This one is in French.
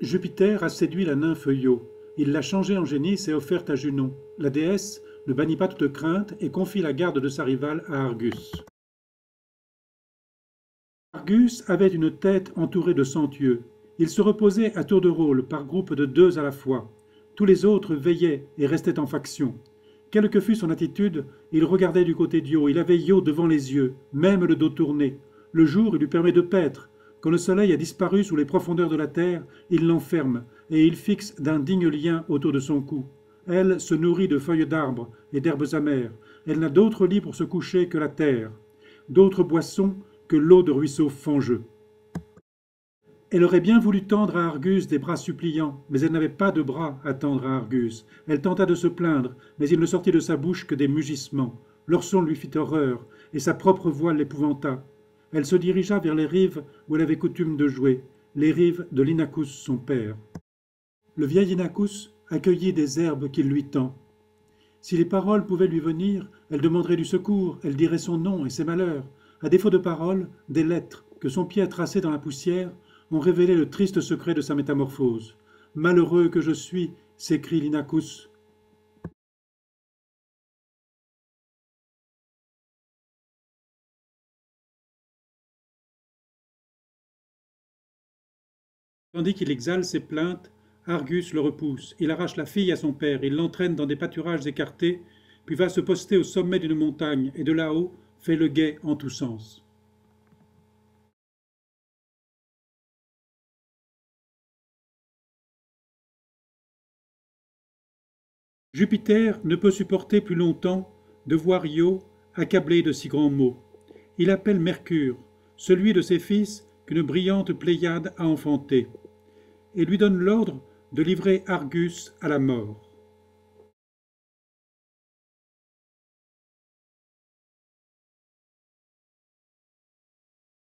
Jupiter a séduit la nymphe Io. Il l'a changée en génisse et offerte à Junon. La déesse ne bannit pas toute crainte et confie la garde de sa rivale à Argus. Argus avait une tête entourée de 100 yeux. Il se reposait à tour de rôle par groupe de 2 à la fois. Tous les autres veillaient et restaient en faction. Quelle que fût son attitude, il regardait du côté d'Io. Il avait Io devant les yeux, même le dos tourné. Le jour, il lui permet de paître. Quand le soleil a disparu sous les profondeurs de la terre, il l'enferme et il fixe d'un digne lien autour de son cou. Elle se nourrit de feuilles d'arbres et d'herbes amères. Elle n'a d'autre lit pour se coucher que la terre, d'autres boissons que l'eau de ruisseaux fangeux. Elle aurait bien voulu tendre à Argus des bras suppliants, mais elle n'avait pas de bras à tendre à Argus. Elle tenta de se plaindre, mais il ne sortit de sa bouche que des mugissements. Leur son lui fit horreur, et sa propre voix l'épouvanta. Elle se dirigea vers les rives où elle avait coutume de jouer, les rives de l'Inachus, son père. Le vieil Inachus accueillit des herbes qu'il lui tend. Si les paroles pouvaient lui venir, elle demanderait du secours, elle dirait son nom et ses malheurs. À défaut de paroles, des lettres que son pied a tracées dans la poussière ont révélé le triste secret de sa métamorphose. « Malheureux que je suis !» s'écrie l'Inachus. Tandis qu'il exhale ses plaintes, Argus le repousse. Il arrache la fille à son père, il l'entraîne dans des pâturages écartés, puis va se poster au sommet d'une montagne, et de là-haut fait le guet en tous sens. Jupiter ne peut supporter plus longtemps de voir Io accablé de si grands maux. Il appelle Mercure, celui de ses fils qu'une brillante Pléiade a enfanté, et lui donne l'ordre de livrer Argus à la mort.